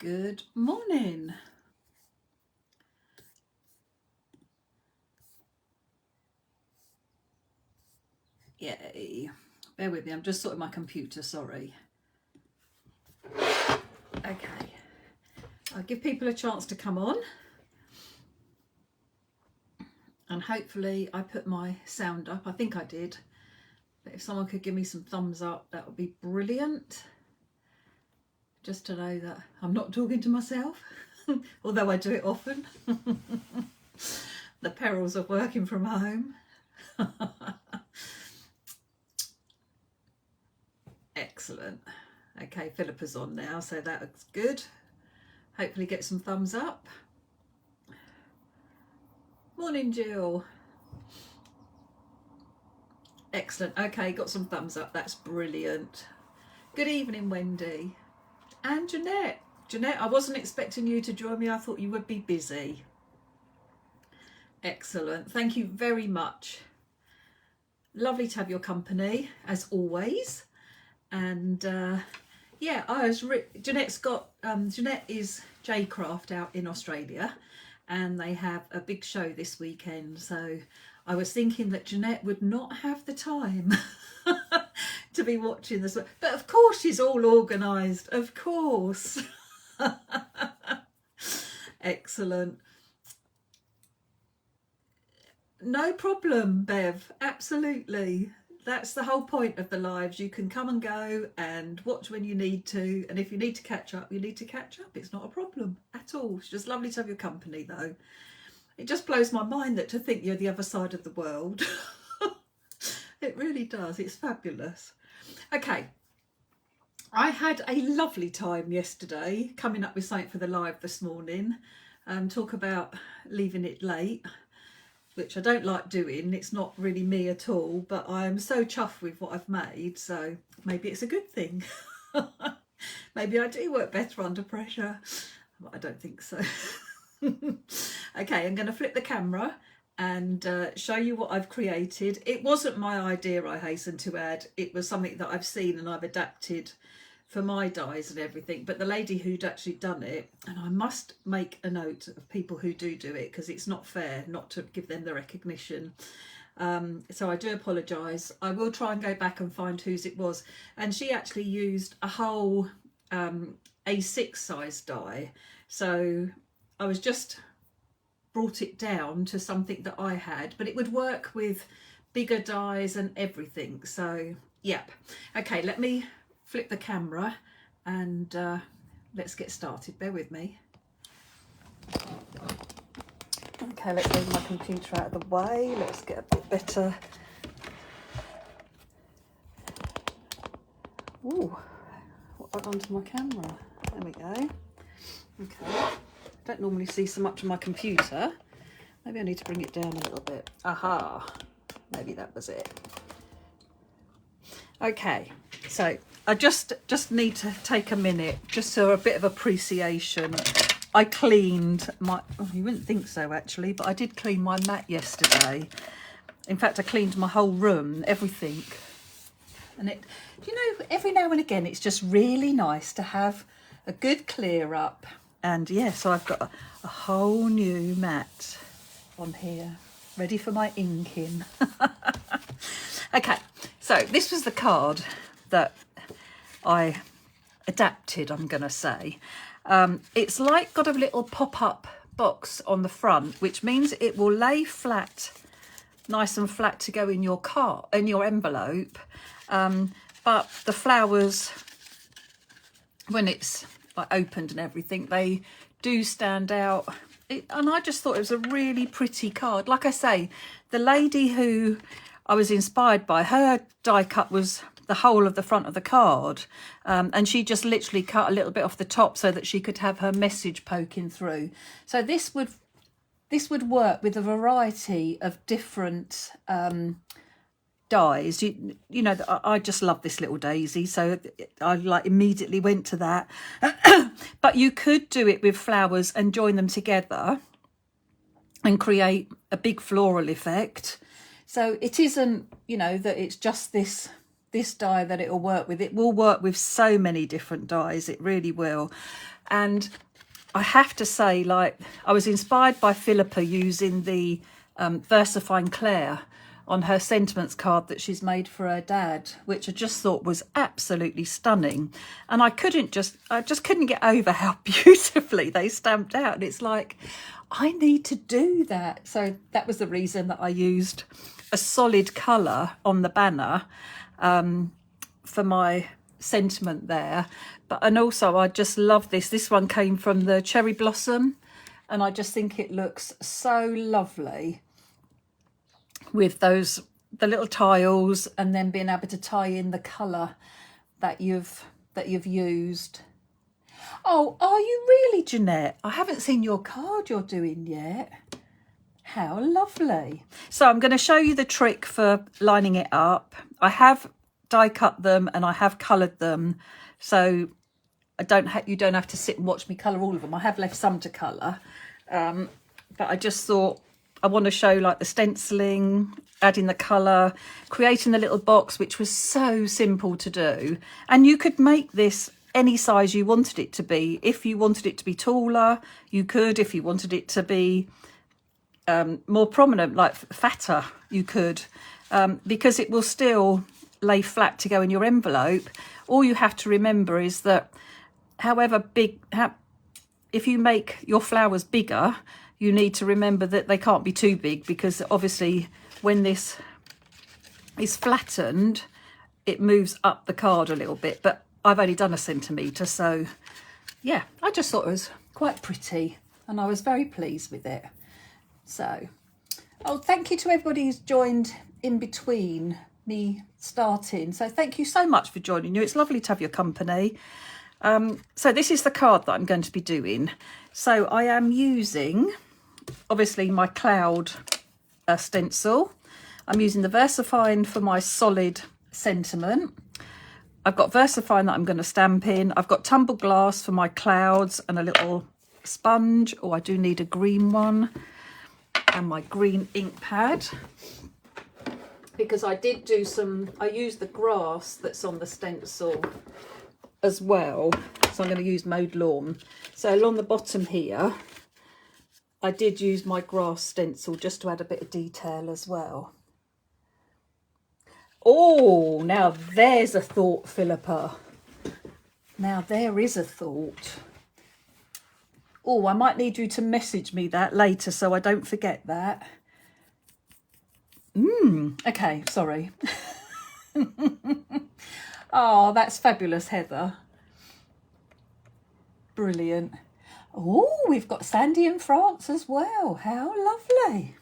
Good morning. Yay. Bear with me, I'm just sorting my computer, sorry. Okay. I'll give people a chance to come on. And hopefully I put my sound up. I think I did. But if someone could give me some thumbs up, that would be brilliant. Just to know that I'm not talking to myself, although I do it often. The perils of working from home. Excellent. Okay, Philippa's on now, so that looks good. Hopefully get some thumbs up. Morning, Jill. Excellent. Okay, got some thumbs up. That's brilliant. Good evening, Wendy. And Jeanette. Jeanette, I wasn't expecting you to join me. I thought you would be busy. Excellent. Thank you very much. Lovely to have your company, as always. And yeah, Jeanette's got, Jeanette is J-Craft out in Australia, and they have a big show this weekend. So I was thinking that Jeanette would not have the time to be watching this, but of course she's all organised, of course. Excellent. No problem, Bev, absolutely. That's the whole point of the lives. You can come and go and watch when you need to, and if you need to catch up, you need to catch up. It's not a problem at all. It's just lovely to have your company, though. It just blows my mind that to think you're the other side of the world. It really does. It's fabulous. Okay. I had a lovely time yesterday coming up with something for the live this morning. Talk about leaving it late, which I don't like doing. It's not really me at all, but I'm so chuffed with what I've made, so maybe it's a good thing. Maybe I do work better under pressure, but I don't think so. Okay, I'm going to flip the camera and show you what I've created. It wasn't my idea, I hasten to add. It was something that I've seen and I've adapted for my dies and everything, but the lady who'd actually done it, and I must make a note of people who do it because it's not fair not to give them the recognition, so I do apologise. I will try and go back and find whose it was, and she actually used a whole A6 size die, so I was just brought it down to something that I had, but it would work with bigger dies and everything. So yep. Okay, let me flip the camera and let's get started. Bear with me. Okay, let's move my computer out of the way. Let's get a bit better. Ooh, what have I done to my camera? There we go. Okay, don't normally see so much on my computer. Maybe I need to bring it down a little bit. Aha, maybe that was it. Okay, so I just need to take a minute just for a bit of appreciation. I cleaned my, oh, you wouldn't think so actually, but I did clean my mat yesterday. In fact, I cleaned my whole room, everything. And it, you know, every now and again, it's just really nice to have a good clear up. And yeah, so I've got a whole new mat on here, ready for my inking. Okay, so this was the card that I adapted, I'm going to say. It's like got a little pop-up box on the front, which means it will lay flat, nice and flat to go in your card, in your envelope. But the flowers, when it's like opened and everything, they do stand out. And I just thought it was a really pretty card. Like I say, the lady who I was inspired by, her die cut was the whole of the front of the card, and she just literally cut a little bit off the top so that she could have her message poking through. So this would work with a variety of different dies. You know, I just love this little daisy, so I like immediately went to that. But you could do it with flowers and join them together and create a big floral effect. So it isn't, you know, that it's just this this die that it'll work with. It will work with so many different dies, it really will. And I have to say, like, I was inspired by Philippa using the VersaFine Claire on her sentiments card that she's made for her dad, which I just thought was absolutely stunning. And I just couldn't get over how beautifully they stamped out. And it's like, I need to do that. So that was the reason that I used a solid colour on the banner for my sentiment there. And also I just love this. This one came from the Cherry Blossom, and I just think it looks so lovely with the little tiles, and then being able to tie in the colour that you've used. Oh, are you really, Jeanette? I haven't seen your card you're doing yet. How lovely. So I'm going to show you the trick for lining it up. I have die cut them and I have coloured them, so you don't have to sit and watch me colour all of them. I have left some to colour, but I just thought I want to show like the stenciling, adding the colour, creating the little box, which was so simple to do. And you could make this any size you wanted it to be. If you wanted it to be taller, you could. If you wanted it to be more prominent, like fatter, you could, because it will still lay flat to go in your envelope. All you have to remember is that however big, if you make your flowers bigger, you need to remember that they can't be too big, because obviously when this is flattened, it moves up the card a little bit. But I've only done 1 centimetre, so yeah, I just thought it was quite pretty and I was very pleased with it. So, oh, thank you to everybody who's joined in between me starting. So thank you so much for joining you. It's lovely to have your company. So this is the card that I'm going to be doing. So I am using, obviously, my cloud stencil. I'm using the VersaFine for my solid sentiment. I've got VersaFine that I'm going to stamp in. I've got tumble glass for my clouds and a little sponge. Oh, I do need a green one. And my green ink pad, because I did do I used the grass that's on the stencil as well. So I'm going to use mowed lawn. So along the bottom here, I did use my grass stencil just to add a bit of detail as well. Oh, now there's a thought, Philippa. Now there is a thought. Oh, I might need you to message me that later so I don't forget that. Okay, sorry. Oh, that's fabulous, Heather. Brilliant. Oh, we've got Sandy in France as well. How lovely.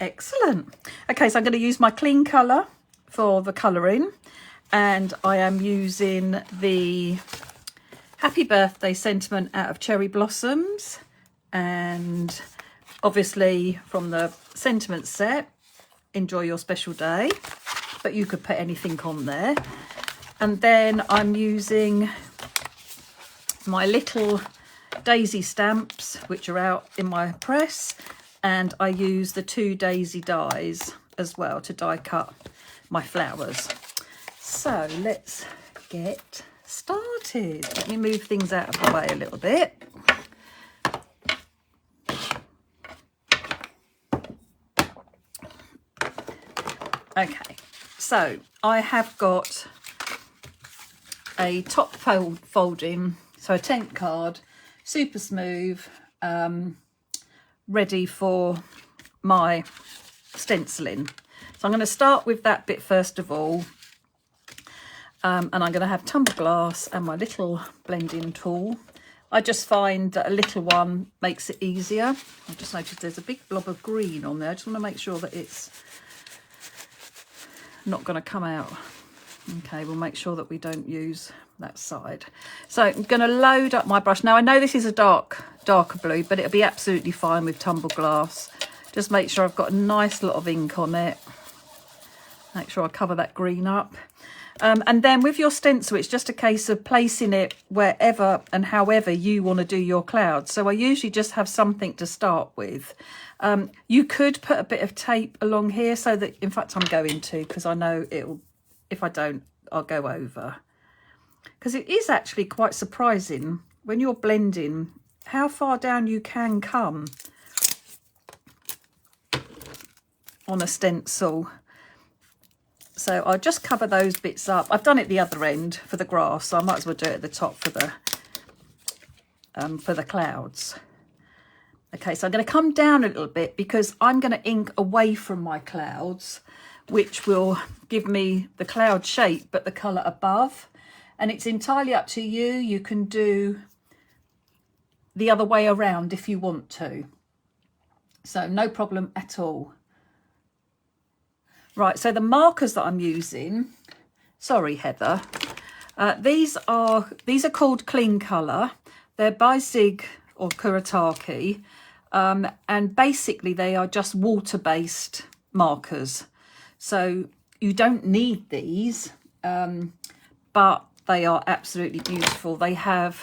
Excellent. Okay, so I'm going to use my clean colour for the colouring, and I am using the Happy Birthday sentiment out of Cherry Blossoms, and obviously from the sentiment set, enjoy your special day, but you could put anything on there. And then I'm using my little daisy stamps, which are out in my press, and I use the 2 daisy dies as well to die cut my flowers. So let's get started. Let me move things out of the way a little bit. Okay, so I have got a top folding, so a tent card, super smooth, ready for my stenciling. So I'm going to start with that bit first of all. And I'm going to have tumble glass and my little blending tool. I just find that a little one makes it easier. I've just noticed there's a big blob of green on there. I just want to make sure that it's not going to come out. Okay, we'll make sure that we don't use that side. So I'm going to load up my brush. Now I know this is a darker blue, but it'll be absolutely fine with tumble glass. Just make sure I've got a nice lot of ink on it. Make sure I cover that green up. And then with your stencil, it's just a case of placing it wherever and however you want to do your clouds. So I usually just have something to start with. You could put a bit of tape along here so that, in fact, I'm going to, because I know it'll, if I don't, I'll go over. Because it is actually quite surprising when you're blending how far down you can come on a stencil. So I'll just cover those bits up. I've done it the other end for the grass, so I might as well do it at the top for the clouds. Okay, so I'm going to come down a little bit because I'm going to ink away from my clouds, which will give me the cloud shape but the colour above. And it's entirely up to you. You can do the other way around if you want to. So no problem at all. Right, so the markers that I'm using, sorry Heather, these are called Clean Colour. They're by Zig or Kuretake, and basically they are just water-based markers. So you don't need these, but they are absolutely beautiful. They have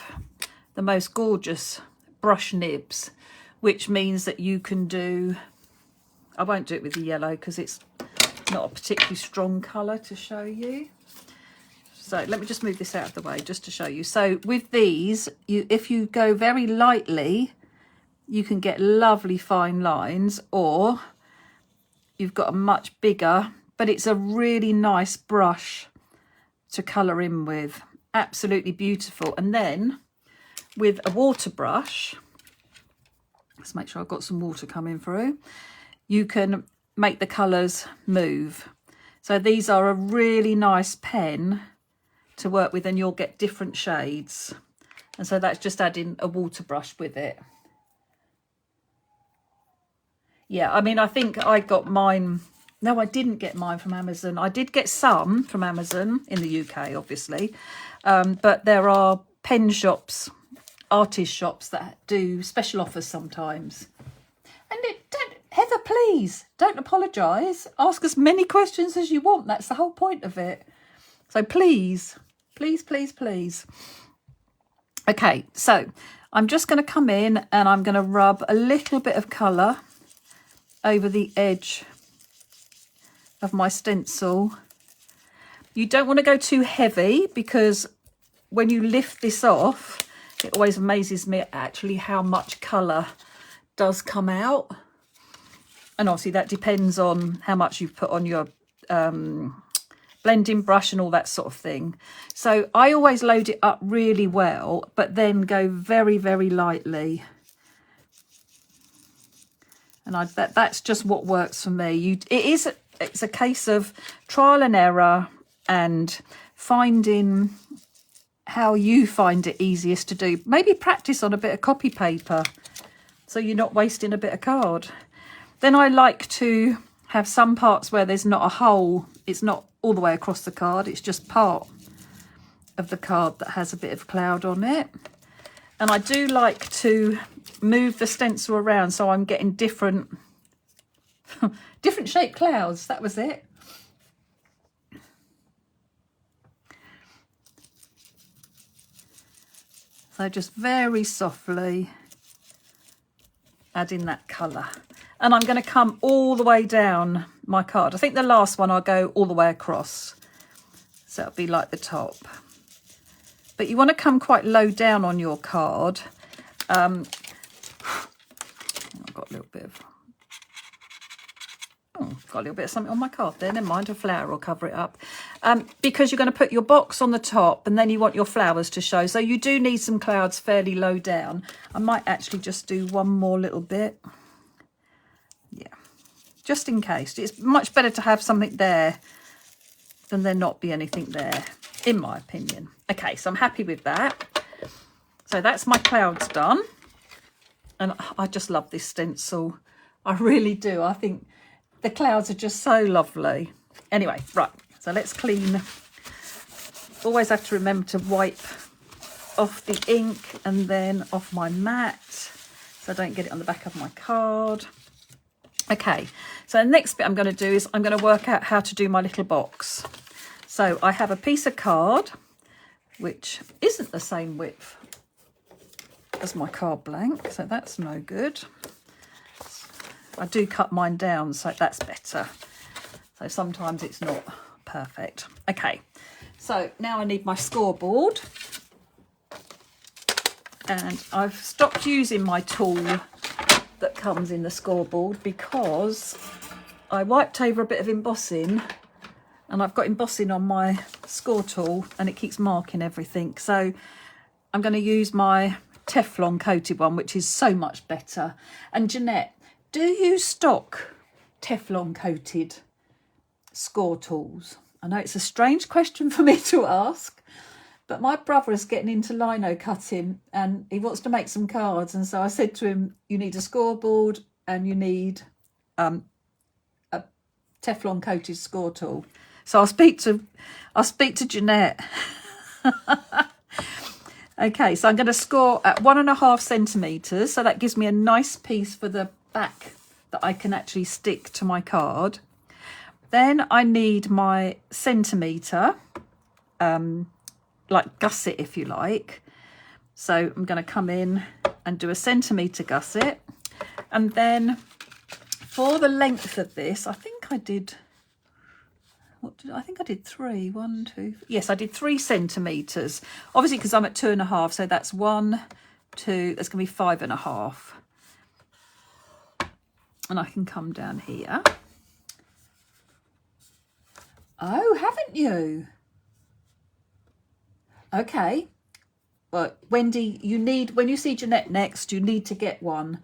the most gorgeous brush nibs, which means that you can do, I won't do it with the yellow because it's not a particularly strong colour to show you. So let me just move this out of the way just to show you. So with these, if you go very lightly, you can get lovely fine lines, or you've got a much bigger, but it's a really nice brush to colour in with. Absolutely beautiful. And then with a water brush, let's make sure I've got some water coming through, you can make the colours move. So these are a really nice pen to work with, and you'll get different shades. And so that's just adding a water brush with it. Yeah, I mean, I think I got mine. No, I didn't get mine from Amazon. I did get some from Amazon in the UK, obviously. But there are pen shops, artist shops that do special offers sometimes. And Heather, please don't apologise. Ask as many questions as you want. That's the whole point of it. So please, please, please, please. Okay, so I'm just going to come in and I'm going to rub a little bit of colour over the edge of my stencil. You don't want to go too heavy because when you lift this off, it always amazes me actually how much colour does come out. And obviously that depends on how much you've put on your blending brush and all that sort of thing. So I always load it up really well, but then go very, very lightly. And that's just what works for me. It's a case of trial and error and finding how you find it easiest to do. Maybe practice on a bit of copy paper so you're not wasting a bit of card. Then I like to have some parts where there's not a hole. It's not all the way across the card. It's just part of the card that has a bit of cloud on it. And I do like to move the stencil around so I'm getting different shaped clouds. That was it. So just very softly adding that colour. And I'm going to come all the way down my card. I think the last one I'll go all the way across. So it'll be like the top. But you want to come quite low down on your card. I've got a little bit of... Oh, got a little bit of something on my card there. Never mind, a flower will cover it up. Because you're going to put your box on the top and then you want your flowers to show. So you do need some clouds fairly low down. I might actually just do one more little bit. Yeah, just in case. It's much better to have something there than there not be anything there, in my opinion. Okay, so I'm happy with that. So that's my clouds done. And I just love this stencil. I really do. I think the clouds are just so lovely. Anyway, right, so let's clean. Always have to remember to wipe off the ink and then off my mat so I don't get it on the back of my card. Okay, so the next bit I'm going to do is I'm going to work out how to do my little box. So I have a piece of card which isn't the same width as my card blank, so that's no good. I do cut mine down, so that's better. So sometimes it's not perfect. Okay, So now I need my scoreboard, and I've stopped using my tool that comes in the scoreboard because I wiped over a bit of embossing, and I've got embossing on my score tool and it keeps marking everything. So I'm going to use my Teflon coated one, which is so much better. And Jeanette, do you stock Teflon coated score tools? I know it's a strange question for me to ask, but my brother is getting into lino cutting and he wants to make some cards. And so I said to him, you need a scoreboard and you need a Teflon coated score tool. So I'll speak to Jeanette. Okay, so I'm going to score at 1.5 centimetres. So that gives me a nice piece for the back that I can actually stick to my card. Then I need my centimetre, like gusset if you like. So I'm going to come in and do a centimetre gusset. And then for the length of this, I think I did... I think I did 3. 1, 2. Yes, I did 3 centimetres. Obviously, because I'm at 2.5, so that's 1, 2. That's going to be 5.5. And I can come down here. Oh, haven't you? Okay. Well, Wendy, you need, when you see Jeanette next, you need to get one.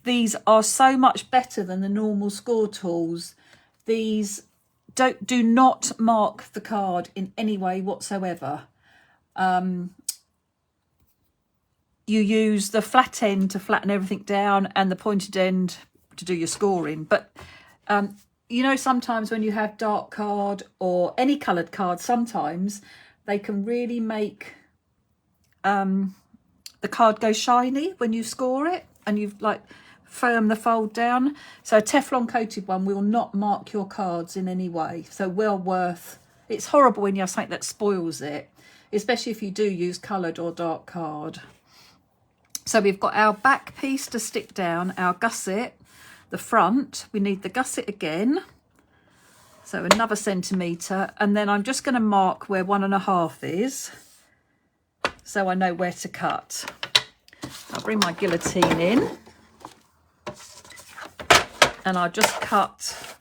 These are so much better than the normal score tools. These do not mark the card in any way whatsoever. You use the flat end to flatten everything down and the pointed end to do your scoring. But you know, sometimes when you have dark card or any coloured card, sometimes they can really make the card go shiny when you score it and you've like firm the fold down. So a Teflon coated one will not mark your cards in any way. So well worth. It's horrible when you have something that spoils it, especially if you do use coloured or dark card. So we've got our back piece to stick down, our gusset, the front. We need the gusset again. So another centimetre, and then I'm just going to mark where 1.5 is, so I know where to cut. I'll bring my guillotine in. And I'll just cut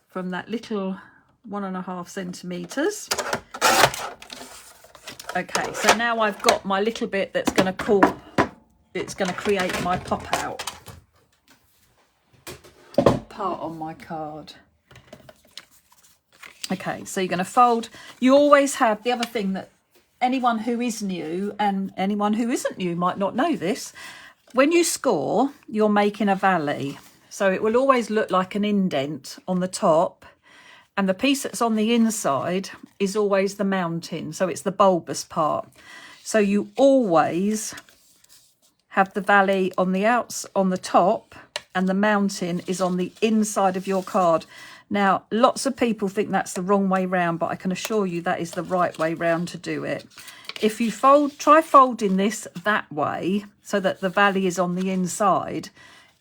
from that little 1.5 centimetres. Okay, so now I've got my little bit that's going to create my pop out part on my card. Okay, so you're going to fold. You always have the other thing that anyone who is new and anyone who isn't new might not know this. When you score, you're making a valley. So it will always look like an indent on the top, and the piece that's on the inside is always the mounting. So it's the bulbous part. So you always have the valley on the top, and the mounting is on the inside of your card. Now, lots of people think that's the wrong way round, but I can assure you that is the right way round to do it. If you try folding this that way so that the valley is on the inside,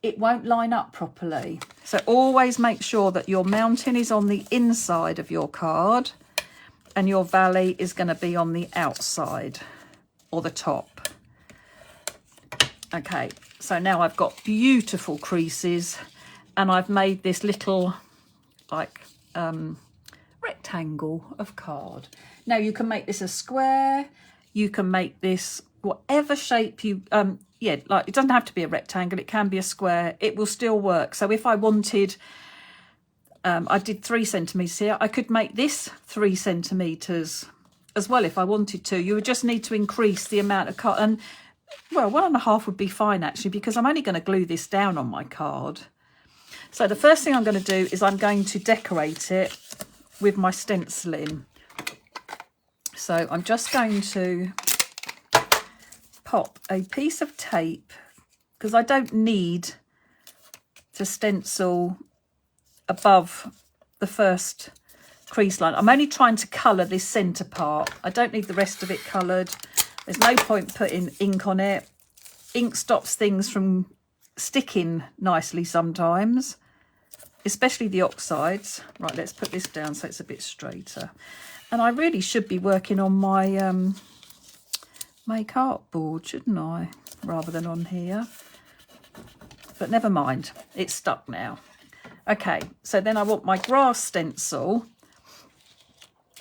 it won't line up properly. So always make sure that your mounting is on the inside of your card and your valley is going to be on the outside or the top. Okay, so now I've got beautiful creases and I've made this little like rectangle of card. Now you can make this a square, you can make this whatever shape you yeah, like it doesn't have to be a rectangle, it can be a square, it will still work. So if I wanted, I did 3 centimetres here, I could make this 3 centimetres as well if I wanted to. You would just need to increase the amount of card, and well, 1.5 would be fine actually, because I'm only going to glue this down on my card. So the first thing I'm going to do is I'm going to decorate it with my stenciling. So I'm just going to pop a piece of tape, because I don't need to stencil above the first crease line. I'm only trying to colour this centre part. I don't need the rest of it coloured. There's no point putting ink on it. Ink stops things from sticking nicely sometimes. especially the oxides. Right, let's put this down so it's a bit straighter. And I really should be working on my make art board, shouldn't I? Rather than on here. But never mind, it's stuck now. Okay, so then I want my grass stencil.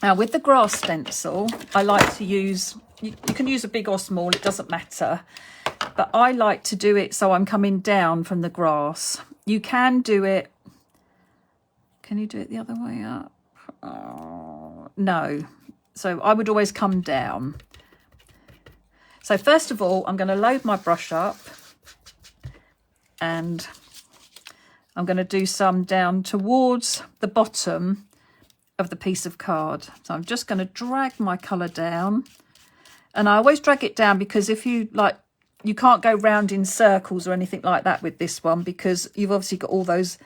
Now with the grass stencil, I like to use, you can use a big or small, it doesn't matter. But I like to do it so I'm coming down from the grass. You can do it, can you do it the other way up? Oh, no. So I would always come down. So first of all, I'm going to load my brush up and I'm going to do some down towards the bottom of the piece of card. So I'm just going to drag my colour down, and I always drag it down because if you like, you can't go round in circles or anything like that with this one, because you've obviously got all those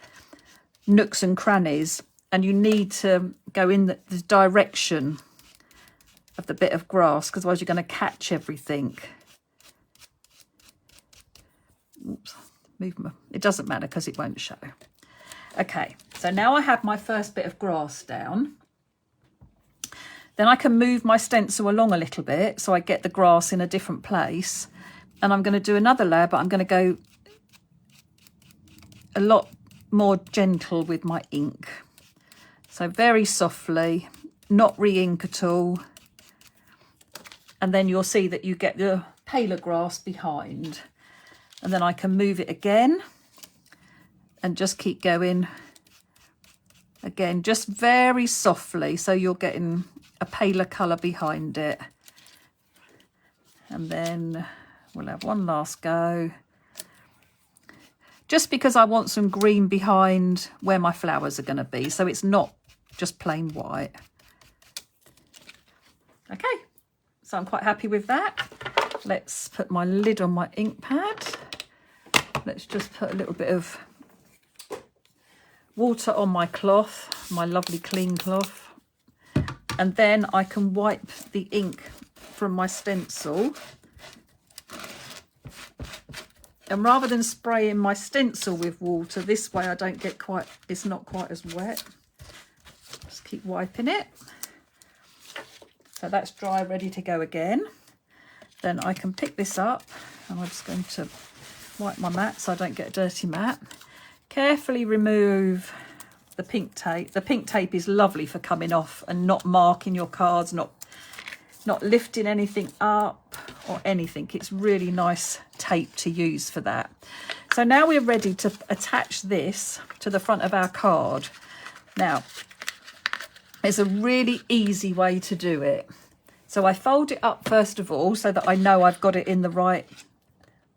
nooks and crannies, and you need to go in the direction of the bit of grass, because otherwise you're going to catch everything. Oops, it doesn't matter because it won't show. Okay, so now I have my first bit of grass down. Then I can move my stencil along a little bit so I get the grass in a different place. And I'm going to do another layer, but I'm going to go a lot more gentle with my ink. So very softly, not re-ink at all. And then you'll see that you get the paler grass behind. And then I can move it again and just keep going. Again, just very softly, so you're getting a paler colour behind it. And then we'll have one last go. Just because I want some green behind where my flowers are going to be, so it's not just plain white. Okay, so I'm quite happy with that. Let's put my lid on my ink pad. Let's just put a little bit of water on my cloth, my lovely clean cloth. And then I can wipe the ink from my stencil. And rather than spraying my stencil with water, this way I don't get quite, it's not quite as wet. Just keep wiping it. So that's dry, ready to go again. Then I can pick this up, and I'm just going to wipe my mat so I don't get a dirty mat. Carefully remove the pink tape. The pink tape is lovely for coming off and not marking your cards, not lifting anything up or anything. It's really nice tape to use for that. So now we're ready to attach this to the front of our card. Now, there's a really easy way to do it. So I fold it up first of all so that I know I've got it in the right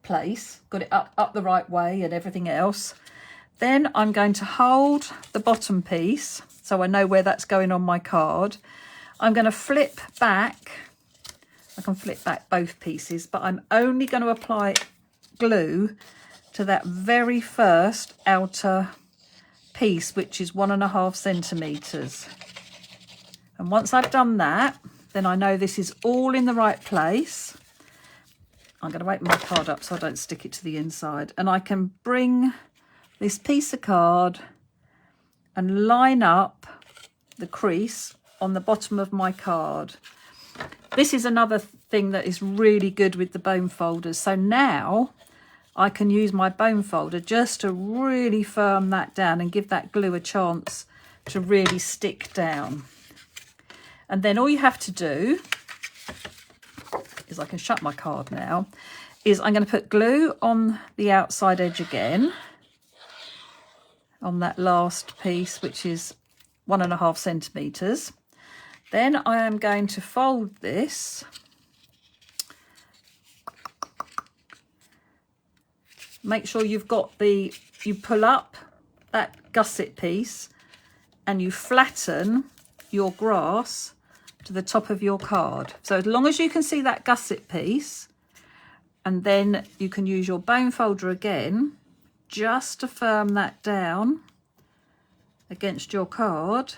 place, got it up the right way and everything else. Then I'm going to hold the bottom piece so I know where that's going on my card. I'm going to flip back. I can flip back both pieces, but I'm only going to apply glue to that very first outer piece, which is 1.5 centimetres. And once I've done that, then I know this is all in the right place. I'm going to open my card up so I don't stick it to the inside. And I can bring this piece of card and line up the crease on the bottom of my card. This is another thing that is really good with the bone folders. So now I can use my bone folder just to really firm that down and give that glue a chance to really stick down. And then all you have to do is, I can shut my card now, is I'm going to put glue on the outside edge again on that last piece, which is 1.5 centimetres. Then I am going to fold this make sure you've got you pull up that gusset piece and you flatten your grass to the top of your card. So as long as you can see that gusset piece, and then you can use your bone folder again just to firm that down against your card.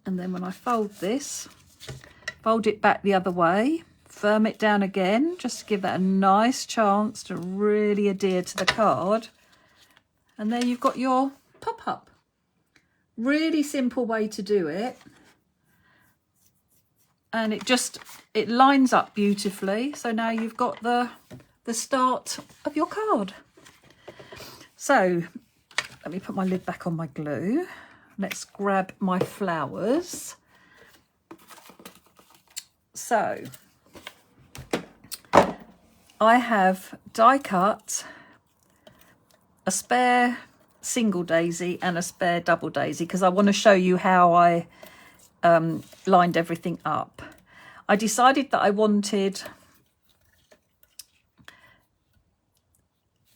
And then when I fold this, fold it back the other way, firm it down again, just to give that a nice chance to really adhere to the card. And there you've got your pop-up. Really simple way to do it. And it lines up beautifully. So now you've got the start of your card. So let me put my lid back on my glue. Let's grab my flowers. So I have die cut a spare single daisy and a spare double daisy because I want to show you how I lined everything up. I decided that I wanted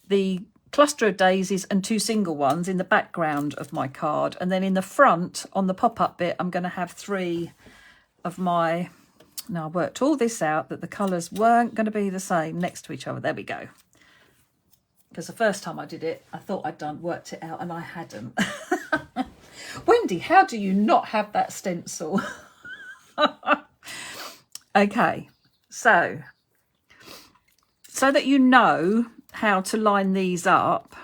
the cluster of daisies and 2 single ones in the background of my card, and then in the front on the pop-up bit I'm going to have 3 of my... Now I worked all this out that the colours weren't going to be the same next to each other. There we go. Because the first time I did it I thought I'd worked it out and I hadn't. Wendy, how do you not have that stencil? Okay, so that you know how to line these up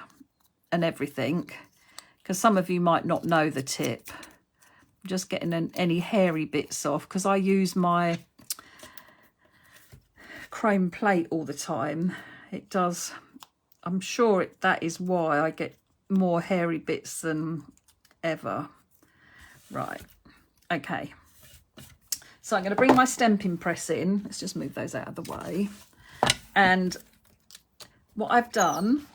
and everything, because some of you might not know the tip. I'm just getting any hairy bits off because I use my chrome plate all the time. It does, I'm sure that is why I get more hairy bits than ever. Right, okay, so I'm going to bring my stamping press in. Let's just move those out of the way. And what I've done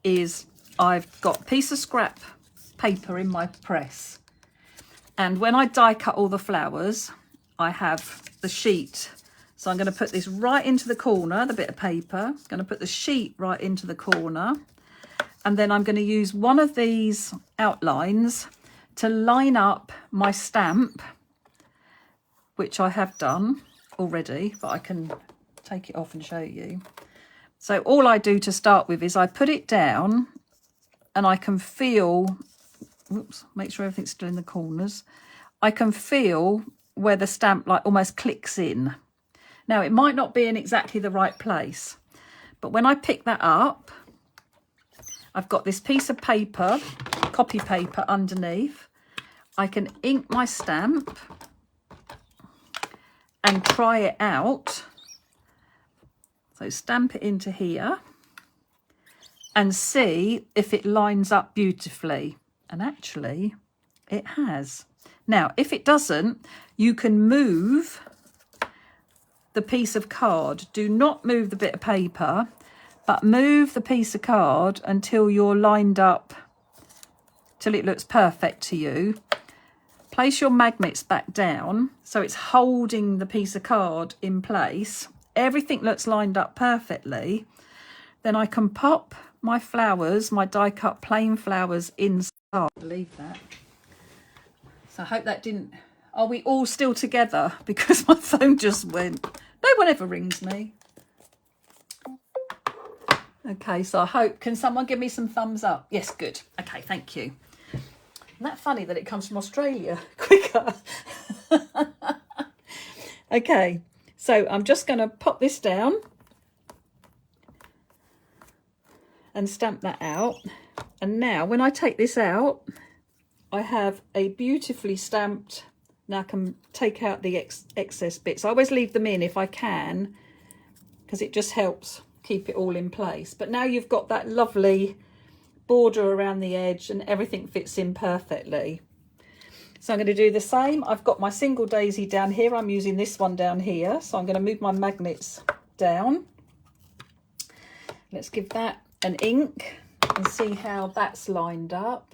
is I've got a piece of scrap paper in my press, and when I die cut all the flowers I have the sheet. So I'm going to put this right into the corner, the bit of paper. I'm going to put the sheet right into the corner, and then I'm going to use one of these outlines to line up my stamp, which I have done already, but I can take it off and show you. So all I do to start with is I put it down and I can feel, oops, make sure everything's still in the corners. I can feel where the stamp like almost clicks in. Now it might not be in exactly the right place, but when I pick that up, I've got this piece of paper, copy paper underneath. I can ink my stamp and try it out. So stamp it into here and see if it lines up beautifully. And actually it has. Now, if it doesn't, you can move the piece of card. Do not move the bit of paper, but move the piece of card until you're lined up, till it looks perfect to you. Place your magnets back down so it's holding the piece of card in place. Everything looks lined up perfectly. Then I can pop my flowers, my die cut plain flowers inside. Believe that. So I hope that didn't... Are we all still together? Because my phone just went. No one ever rings me. Okay, so I hope... Can someone give me some thumbs up? Yes, good. Okay, thank you. Isn't that funny that it comes from Australia quicker? Okay, so I'm just going to pop this down and stamp that out. And now when I take this out, I have a beautifully stamped... Now I can take out the excess bits. I always leave them in if I can, because it just helps keep it all in place. But now you've got that lovely border around the edge and everything fits in perfectly. So I'm going to do the same. I've got my single daisy down here. I'm using this one down here. So I'm going to move my magnets down. Let's give that an ink and see how that's lined up.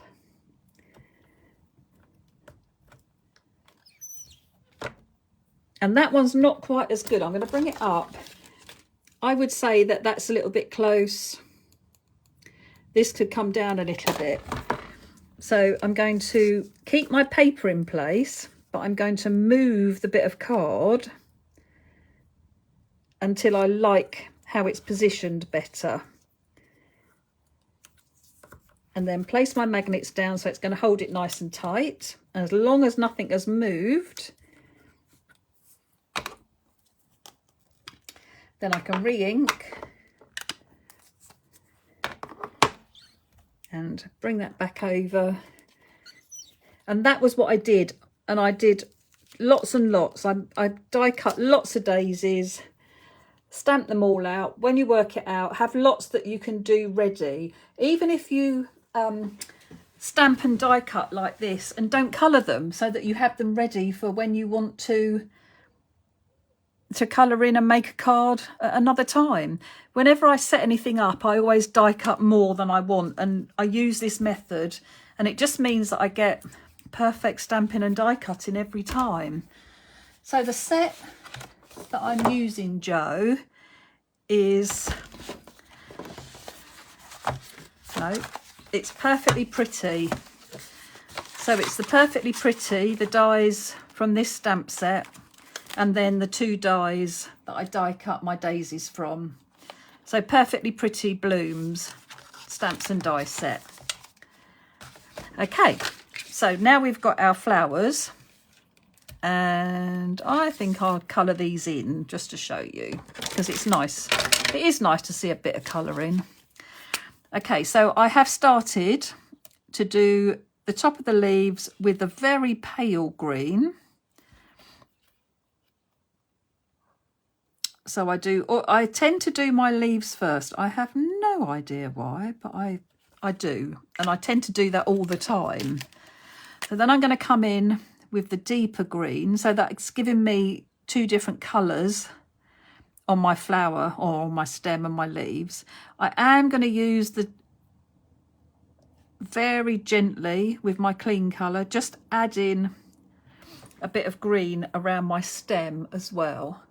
And that one's not quite as good. I'm going to bring it up. I would say that that's a little bit close. This could come down a little bit. So I'm going to keep my paper in place, but I'm going to move the bit of card until I like how it's positioned better. And then place my magnets down so it's going to hold it nice and tight. And as long as nothing has moved, Then I can re-ink and bring that back over. And that was what I did. And I did lots and lots. I die cut lots of daisies, stamp them all out. When you work it out, have lots that you can do ready. Even if you stamp and die cut like this and don't colour them, so that you have them ready for when you want to colour in and make a card at another time. Whenever I set anything up, I always die cut more than I want, and I use this method, and it just means that I get perfect stamping and die cutting every time. So the set that I'm using, Joe, is, no, it's Perfectly Pretty. So it's the Perfectly Pretty, the dies from this stamp set, and then the 2 dies that I die cut my daisies from. So Perfectly Pretty Blooms stamps and die set. Okay, so now we've got our flowers, and I think I'll colour these in just to show you, because it's nice. It is nice to see a bit of colouring. Okay, so I have started to do the top of the leaves with a very pale green. So I tend to do my leaves first. I have no idea why, but I do. And I tend to do that all the time. So then I'm going to come in with the deeper green. So that's giving me 2 different colours on my flower, or on my stem and my leaves. I am going to use the very gently with my clean colour, just add in a bit of green around my stem as well.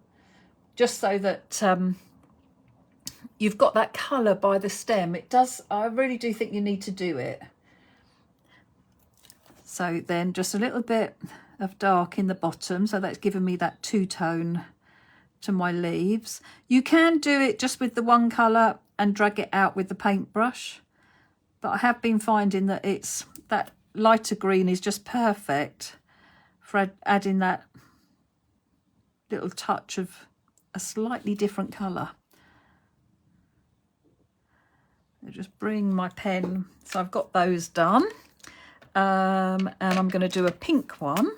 Just so that you've got that colour by the stem. It does, I really do think you need to do it. So then just a little bit of dark in the bottom. So that's given me that 2-tone to my leaves. You can do it just with the one colour and drag it out with the paintbrush. But I have been finding that that lighter green is just perfect for adding that little touch of a slightly different colour. I'll just bring my pen, so I've got those done, and I'm going to do a pink one.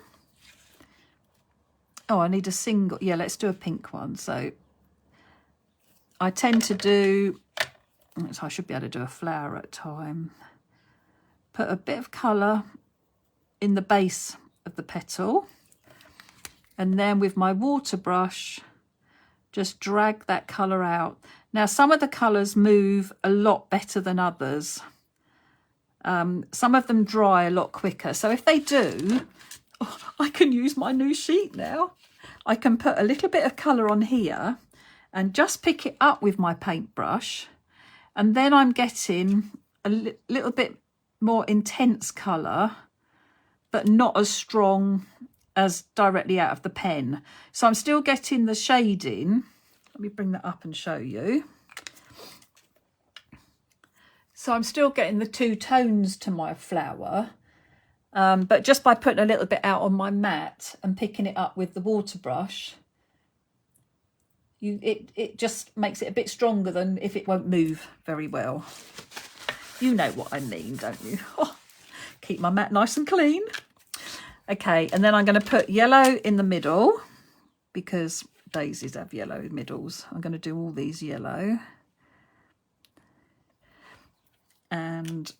Oh, I need a single, yeah, let's do a pink one. So I tend to do, so I should be able to do a flower at a time. Put a bit of colour in the base of the petal, and then with my water brush just drag that colour out. Now, some of the colours move a lot better than others. Some of them dry a lot quicker. So if they do, oh, I can use my new sheet now. I can put a little bit of colour on here and just pick it up with my paintbrush. And then I'm getting a little bit more intense colour, but not as strong as directly out of the pen. So I'm still getting the shading. Let me bring that up and show you. So I'm still getting the 2 tones to my flower, but just by putting a little bit out on my mat and picking it up with the water brush, it just makes it a bit stronger than if it won't move very well. You know what I mean, don't you? Oh, keep my mat nice and clean. Okay, and then I'm going to put yellow in the middle, because daisies have yellow middles. I'm going to do all these yellow. And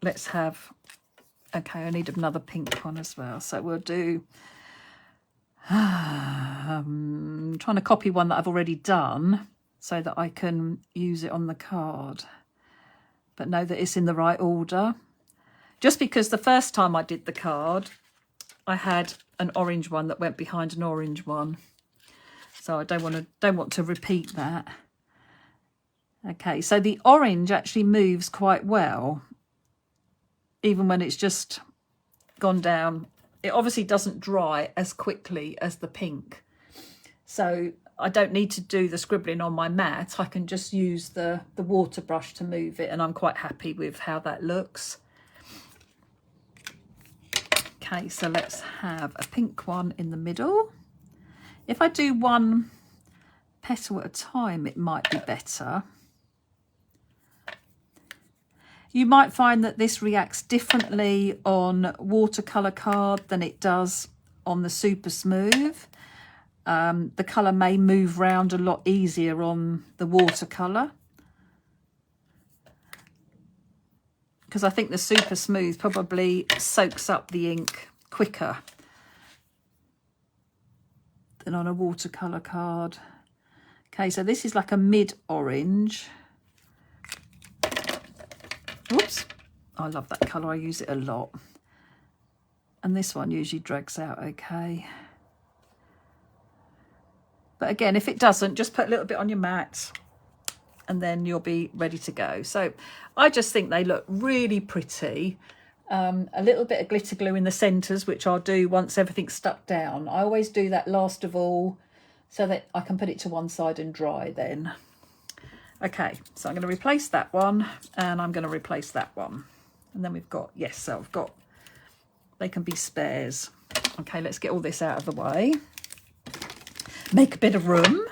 let's have, okay, I need another pink one as well. So we'll do, trying to copy one that I've already done so that I can use it on the card, but know that it's in the right order. Just because the first time I did the card, I had an orange one that went behind an orange one. So I don't want to repeat that. Okay, so the orange actually moves quite well, even when it's just gone down. It obviously doesn't dry as quickly as the pink. So I don't need to do the scribbling on my mat. I can just use the water brush to move it, and I'm quite happy with how that looks. Okay, so let's have a pink one in the middle. If I do one petal at a time, it might be better. You might find that this reacts differently on watercolour card than it does on the super smooth. The colour may move round a lot easier on the watercolour, because I think the super smooth probably soaks up the ink quicker than on a watercolour card. Okay, so this is like a mid-orange. Oops, I love that colour, I use it a lot. And this one usually drags out okay. But again, if it doesn't, just put a little bit on your mat and then you'll be ready to go. So I just think they look really pretty. A little bit of glitter glue in the centres, which I'll do once everything's stuck down. I always do that last of all so that I can put it to one side and dry then. Okay, so I'm going to replace that one and I'm going to replace that one. And then we've got, yes, so I've got, they can be spares. Okay, let's get all this out of the way. Make a bit of room.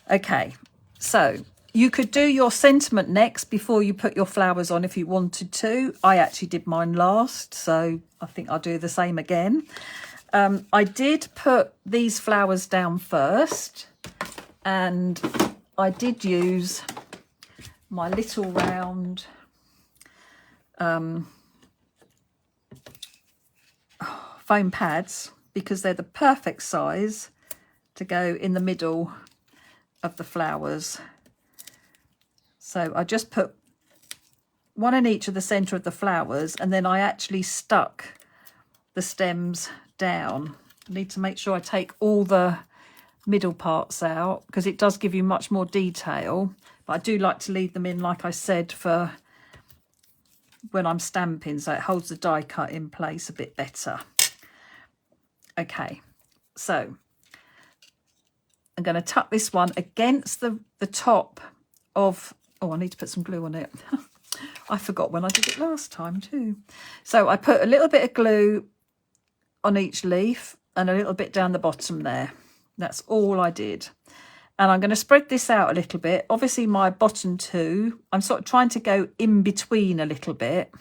Okay, so you could do your sentiment next before you put your flowers on if you wanted to. I actually did mine last, so I think I'll do the same again. I did put these flowers down first, and I did use my little round foam pads because they're the perfect size to go in the middle of the flowers. So I just put one in each of the centre of the flowers, and then I actually stuck the stems down. I need to make sure I take all the middle parts out because it does give you much more detail, but I do like to leave them in, like I said, for when I'm stamping, so it holds the die cut in place a bit better. Okay, so I'm going to tuck this one against the top of, oh, I need to put some glue on it. I forgot when I did it last time too. So I put a little bit of glue on each leaf and a little bit down the bottom there. That's all I did. And I'm going to spread this out a little bit. Obviously my bottom two, I'm sort of trying to go in between a little bit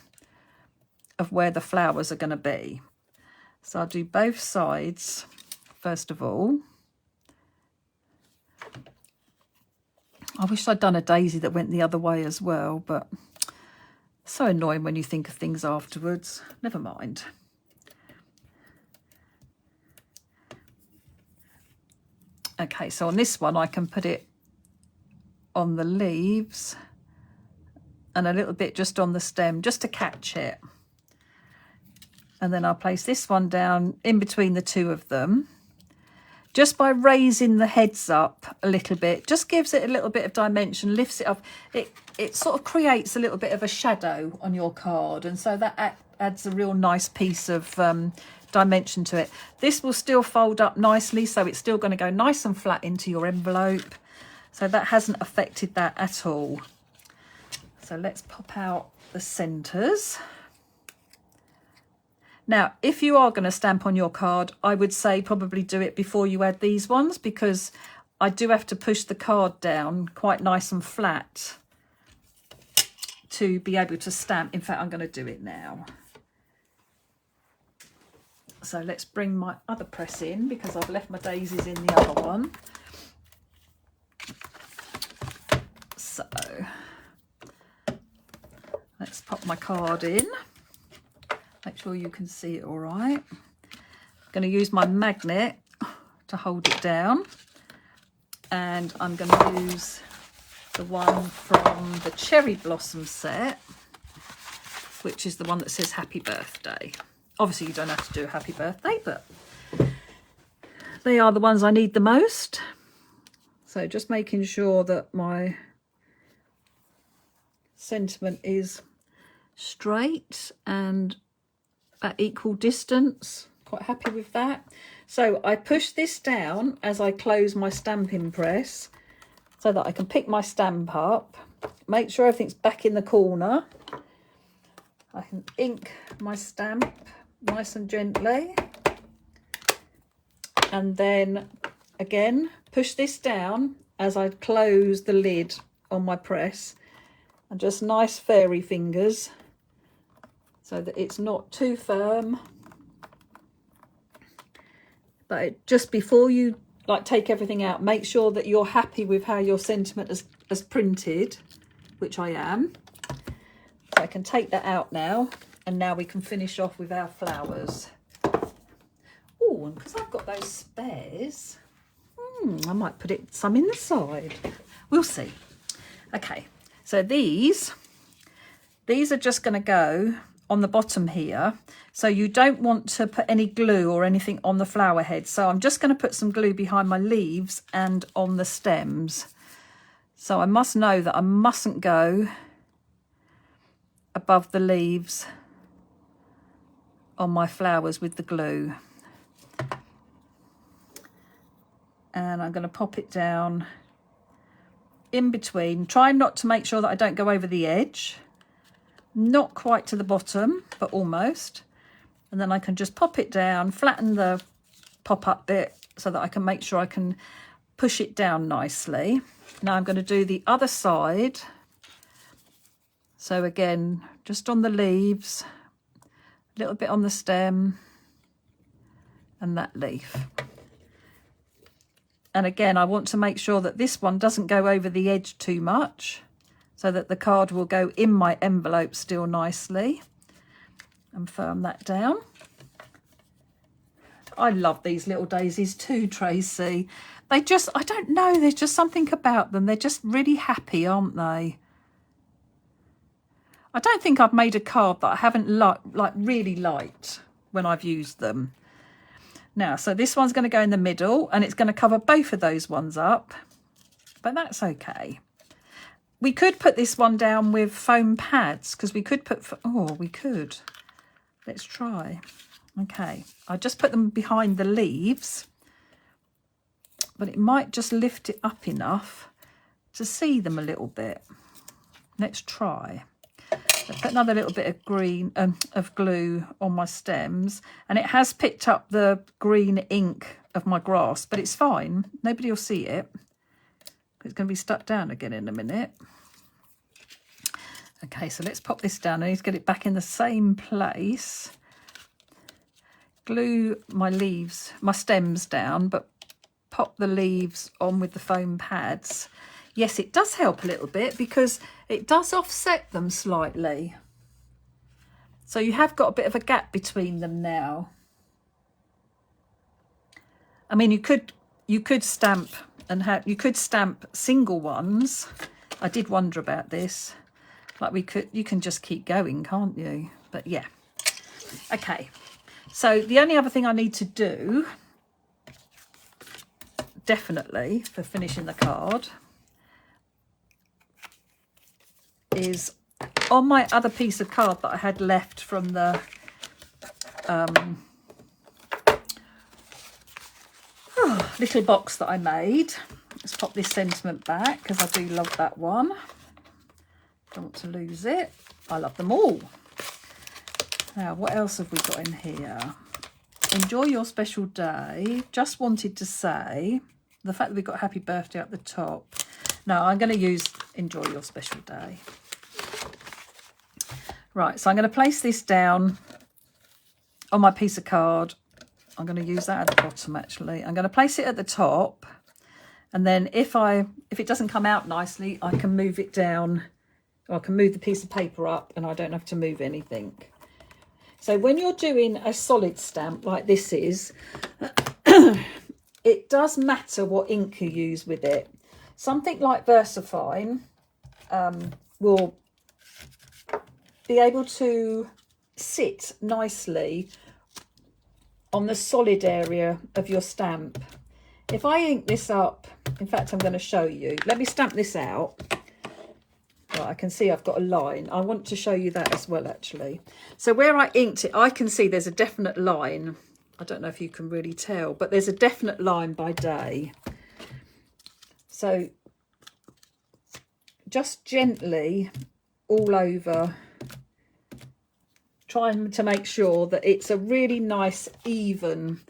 of where the flowers are going to be. So I'll do both sides first of all. I wish I'd done a daisy that went the other way as well, but it's so annoying when you think of things afterwards. Never mind. Okay, so on this one I can put it on the leaves and a little bit just on the stem just to catch it. And then I'll place this one down in between the two of them. Just by raising the heads up a little bit, just gives it a little bit of dimension, lifts it up. It sort of creates a little bit of a shadow on your card, and so that adds a real nice piece of dimension to it. This will still fold up nicely, so it's still going to go nice and flat into your envelope. So that hasn't affected that at all. So let's pop out the centres. Now, if you are going to stamp on your card, I would say probably do it before you add these ones, because I do have to push the card down quite nice and flat to be able to stamp. In fact, I'm going to do it now. So let's bring my other press in because I've left my daisies in the other one. So let's pop my card in. Make sure you can see it all right. I'm going to use my magnet to hold it down. And I'm going to use the one from the Cherry Blossom set, which is the one that says Happy Birthday. Obviously, you don't have to do a happy birthday, but they are the ones I need the most. So just making sure that my sentiment is straight and at equal distance. Quite happy with that. So I push this down as I close my stamping press so that I can pick my stamp up, make sure everything's back in the corner. I can ink my stamp nice and gently, and then again, push this down as I close the lid on my press, and just nice fairy fingers so that it's not too firm. But just before you like take everything out, make sure that you're happy with how your sentiment has printed, which I am. So I can take that out now, and now we can finish off with our flowers. Oh, and because I've got those spares, I might put some in the side. We'll see. Okay, so these are just going to go on the bottom here. So you don't want to put any glue or anything on the flower head. So I'm just going to put some glue behind my leaves and on the stems. So I must know that I mustn't go above the leaves on my flowers with the glue. And I'm going to pop it down in between. Try not to make sure that I don't go over the edge. Not quite to the bottom, but almost. And then I can just pop it down, flatten the pop-up bit so that I can make sure I can push it down nicely. Now I'm going to do the other side. So again, just on the leaves, a little bit on the stem, and that leaf. And again, I want to make sure that this one doesn't go over the edge too much, so that the card will go in my envelope still nicely, and firm that down. I love these little daisies too, Tracy. They just, I don't know, there's just something about them. They're just really happy, aren't they? I don't think I've made a card that I haven't really liked when I've used them. Now, so this one's going to go in the middle, and it's going to cover both of those ones up, but that's okay. We could put this one down with foam pads, because we could put, we could. Let's try. Okay, I just put them behind the leaves, but it might just lift it up enough to see them a little bit. Let's try. So put another little bit of green of glue on my stems, and it has picked up the green ink of my grass, but it's fine. Nobody will see it. It's going to be stuck down again in a minute. Okay, so let's pop this down. I need to get it back in the same place. Glue my leaves, my stems down, but pop the leaves on with the foam pads. Yes, it does help a little bit because it does offset them slightly. So you have got a bit of a gap between them now. I mean, you could stamp and you could stamp single ones. I did wonder about this. Like you can just keep going, can't you? But yeah. Okay. So the only other thing I need to do, definitely for finishing the card, is on my other piece of card that I had left from the little box that I made. Let's pop this sentiment back because I do love that one. Don't want to lose it. I love them all. Now, what else have we got in here? Enjoy your special day. Just wanted to say, the fact that we've got happy birthday at the top. No, I'm going to use enjoy your special day. Right, so I'm going to place this down on my piece of card. I'm going to use that at the bottom, actually. I'm going to place it at the top. And then if it doesn't come out nicely, I can move it down, or I can move the piece of paper up, and I don't have to move anything. So when you're doing a solid stamp like this is, it does matter what ink you use with it. Something like VersaFine will be able to sit nicely on the solid area of your stamp. If I ink this up, in fact, I'm going to show you. Let me stamp this out. Right, I can see I've got a line. I want to show you that as well, actually. So where I inked it, I can see there's a definite line. I don't know if you can really tell, but there's a definite line by day. So just gently all over, trying to make sure that it's a really nice, even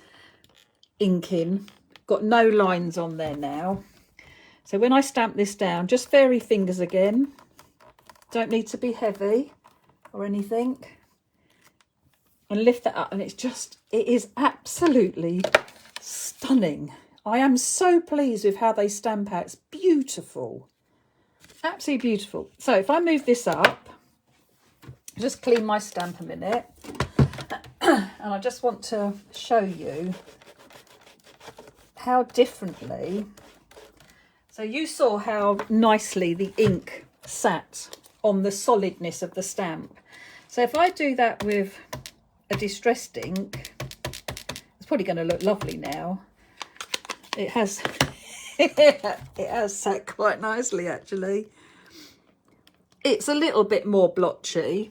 inking. got no lines on there now. So when I stamp this down, just fairy fingers again. Don't need to be heavy or anything. And lift that up, and it is absolutely stunning. I am so pleased with how they stamp out. It's beautiful. Absolutely beautiful. So if I move this up, just clean my stamp a minute. And I just want to show you how differently. So you saw how nicely the ink sat on the solidness of the stamp. So if I do that with a distressed ink, it's probably going to look lovely now. It has it has sat quite nicely, actually. It's a little bit more blotchy,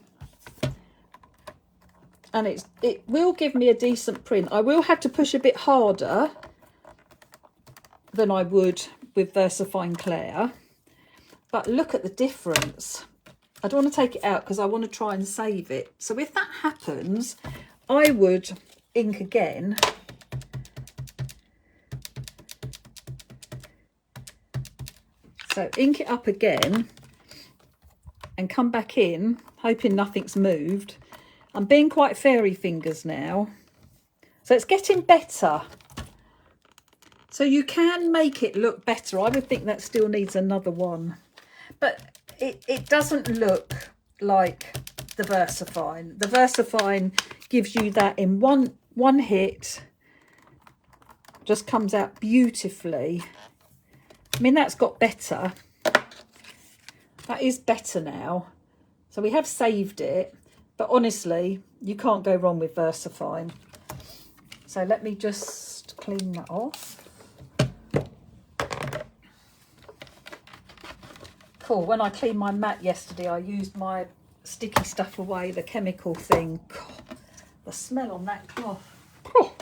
and it will give me a decent print. I will have to push a bit harder than I would with VersaFine Clair, but look at the difference. I don't want to take it out because I want to try and save it. So if that happens, I would ink again. So ink it up again and come back in, hoping nothing's moved. I'm being quite fairy fingers now. So it's getting better. So you can make it look better. I would think that still needs another one. But it doesn't look like the VersaFine. The VersaFine gives you that in one hit. Just comes out beautifully. I mean, that's got better. That is better now. So we have saved it. But honestly, you can't go wrong with VersaFine. So let me just clean that off. Cool. When I cleaned my mat yesterday, I used my sticky stuff away, the chemical thing. God, the smell on that cloth. Oh.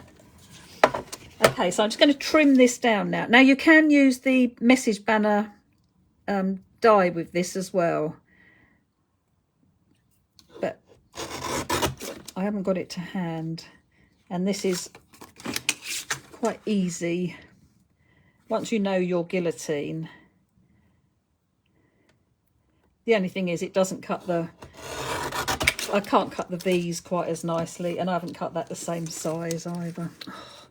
Okay, so I'm just going to trim this down now. Now you can use the message banner die with this as well, but I haven't got it to hand, and this is quite easy once you know your guillotine. The only thing is it doesn't cut I can't cut the V's quite as nicely, and I haven't cut that the same size either. Oh,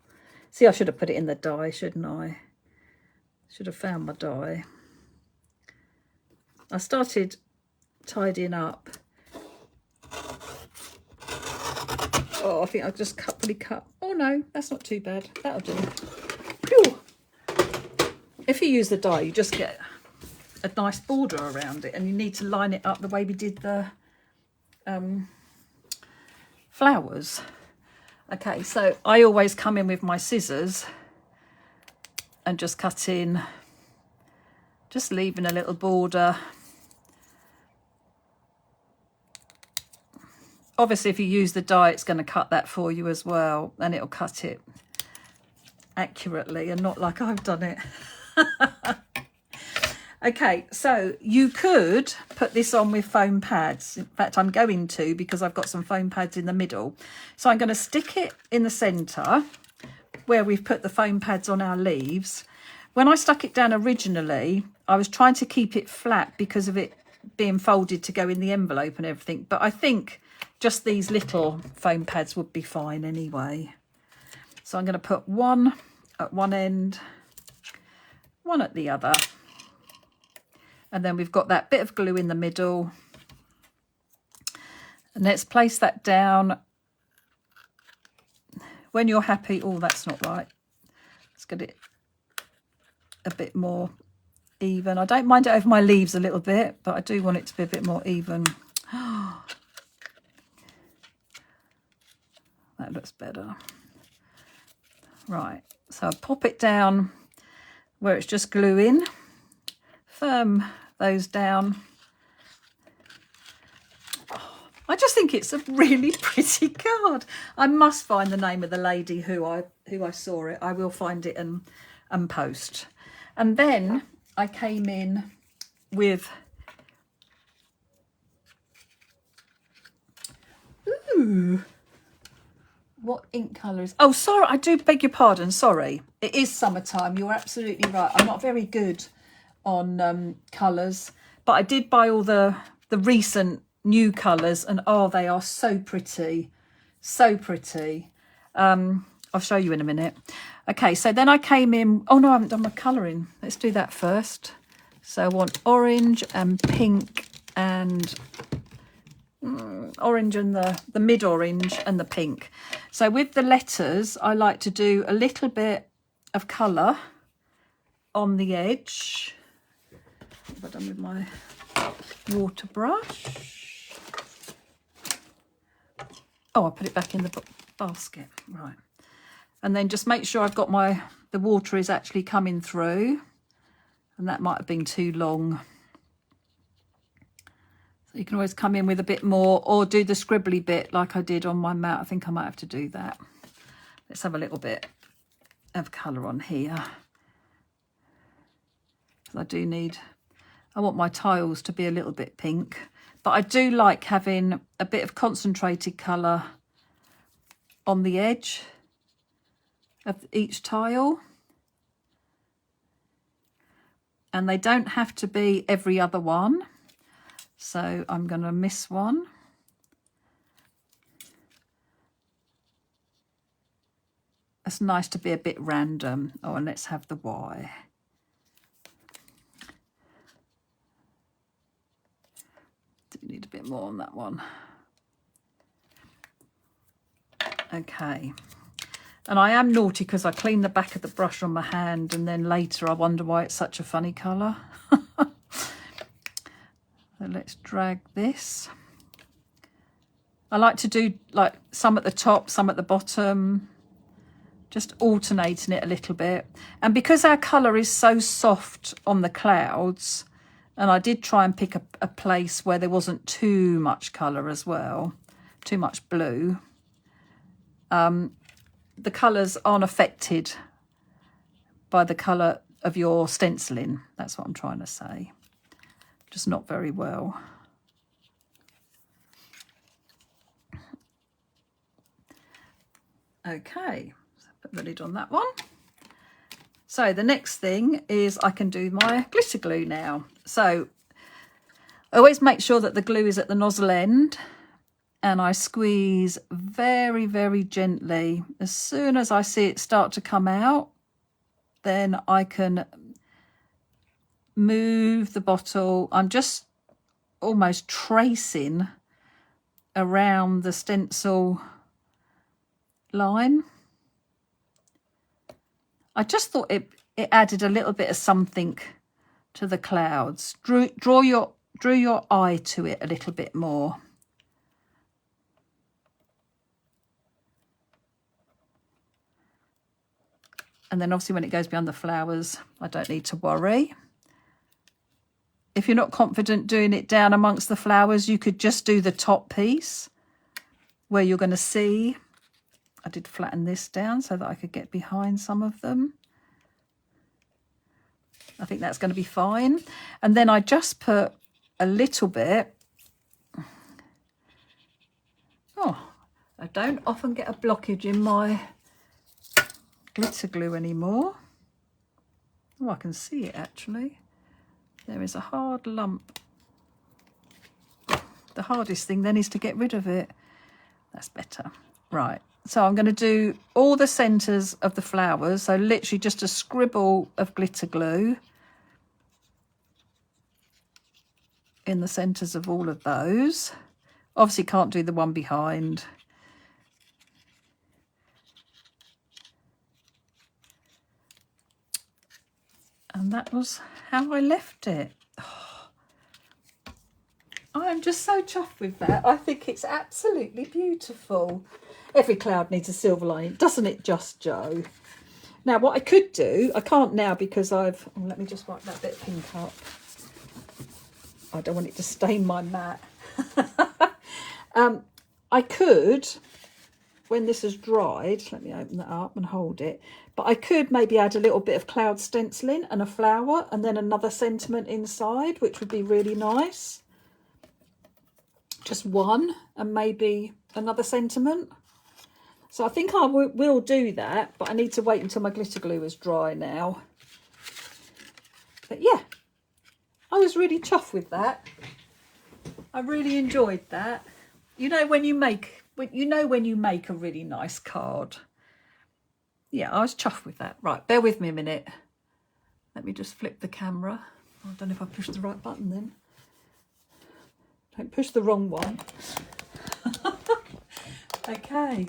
see, I should have put it in the die, shouldn't I? Should have found my die. I started tidying up. Oh, I think I've just probably cut. Oh no, that's not too bad. That'll do. Whew. If you use the die, you just get a nice border around it, and you need to line it up the way we did the flowers. Okay, so I always come in with my scissors and just cut in, just leaving a little border. Obviously, if you use the die, it's going to cut that for you as well, and it'll cut it accurately and not like I've done it. Okay, so you could put this on with foam pads. In fact, I'm going to, because I've got some foam pads in the middle. So I'm going to stick it in the centre where we've put the foam pads on our leaves. When I stuck it down originally, I was trying to keep it flat because of it being folded to go in the envelope and everything. But I think just these little foam pads would be fine anyway. So I'm going to put one at one end, one at the other. And then we've got that bit of glue in the middle. And let's place that down. When you're happy, oh, that's not right. Let's get it a bit more even. I don't mind it over my leaves a little bit, but I do want it to be a bit more even. That looks better. Right, so I pop it down where it's just gluing. Firm those down. Oh, I just think it's a really pretty card. I must find the name of the lady who I saw it. I will find it and post. And then I came in with, ooh, what ink colour is... Oh, sorry, I do beg your pardon. Sorry. It is summertime. You're absolutely right. I'm not very good on colours. But I did buy all the recent new colours. And, oh, they are so pretty. So pretty. I'll show you in a minute. Okay, so then I came in... Oh, no, I haven't done my colouring. Let's do that first. So I want orange and pink and... orange and the mid-orange and the pink. So with the letters, I like to do a little bit of colour on the edge. What have I done with my water brush? Oh, I'll put it back in the basket. Right. And then just make sure I've got the water is actually coming through. And that might have been too long. So you can always come in with a bit more or do the scribbly bit like I did on my mat. I think I might have to do that. Let's have a little bit of colour on here. I want my tiles to be a little bit pink. But I do like having a bit of concentrated colour on the edge of each tile. And they don't have to be every other one. So I'm going to miss one. It's nice to be a bit random. Oh, and let's have the Y. Do need a bit more on that one. Okay. And I am naughty because I clean the back of the brush on my hand and then later I wonder why it's such a funny colour. So let's drag this. I like to do like some at the top, some at the bottom, just alternating it a little bit. And because our colour is so soft on the clouds, and I did try and pick a place where there wasn't too much colour as well, too much blue, the colours aren't affected by the colour of your stenciling. That's what I'm trying to say. Just not very well. Okay, so put the lid on that one. So the next thing is I can do my glitter glue now. So I always make sure that the glue is at the nozzle end. And I squeeze very, very gently. As soon as I see it start to come out, then I can move the bottle. I'm just almost tracing around the stencil line. I just thought it added a little bit of something to the clouds. Drew your eye to it a little bit more. And then obviously when it goes beyond the flowers, I don't need to worry. If you're not confident doing it down amongst the flowers, you could just do the top piece where you're going to see. I did flatten this down so that I could get behind some of them. I think that's going to be fine. And then I just put a little bit. Oh, I don't often get a blockage in my glitter glue anymore. Oh, I can see it actually. There is a hard lump. The hardest thing then is to get rid of it. That's better. Right, so I'm going to do all the centres of the flowers. So literally just a scribble of glitter glue in the centres of all of those. Obviously can't do the one behind. And that was how I left it. Oh, I'm just so chuffed with that. I think it's absolutely beautiful. Every cloud needs a silver lining, doesn't it just, Jo? Now, what I could do, I can't now because I've... Oh, let me just wipe that bit of pink up. I don't want it to stain my mat. I could, when this has dried, let me open that up and hold it, but I could maybe add a little bit of cloud stenciling and a flower and then another sentiment inside, which would be really nice. Just one and maybe another sentiment. So I think I will do that, but I need to wait until my glitter glue is dry now. But yeah, I was really chuffed with that. I really enjoyed that. You know when you make a really nice card. Yeah, I was chuffed with that. Right, bear with me a minute. Let me just flip the camera. I don't know if I pushed the right button then. Don't push the wrong one. Okay.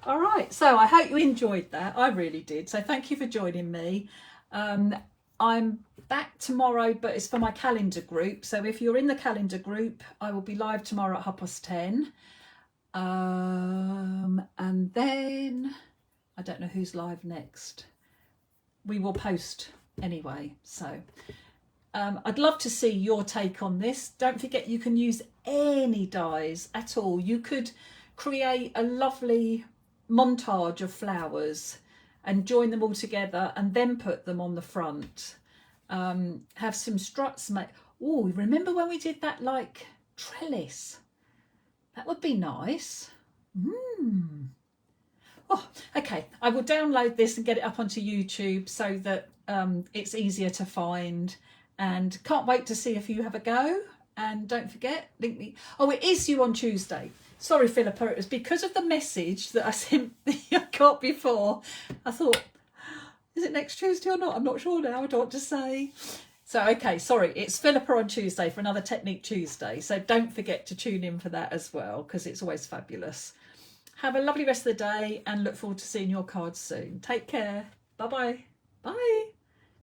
All right, so I hope you enjoyed that. I really did. So thank you for joining me. I'm back tomorrow, but it's for my calendar group. So if you're in the calendar group, I will be live tomorrow at 10:30. And then I don't know who's live next. We will post anyway. So I'd love to see your take on this. Don't forget you can use any dies at all. You could create a lovely montage of flowers and join them all together and then put them on the front. Have some struts made. Oh, remember when we did that like trellis? That would be nice. Oh, okay. I will download this and get it up onto YouTube so that it's easier to find, and can't wait to see if you have a go. And don't forget, link me. Oh, it is you on Tuesday. Sorry, Philippa, it was because of the message that I sent I got before. I thought, is it next Tuesday or not? I'm not sure now. I don't want to say. So, okay, sorry. It's Philippa on Tuesday for another Technique Tuesday. So don't forget to tune in for that as well, because it's always fabulous. Have a lovely rest of the day and look forward to seeing your cards soon. Take care. Bye-bye. Bye.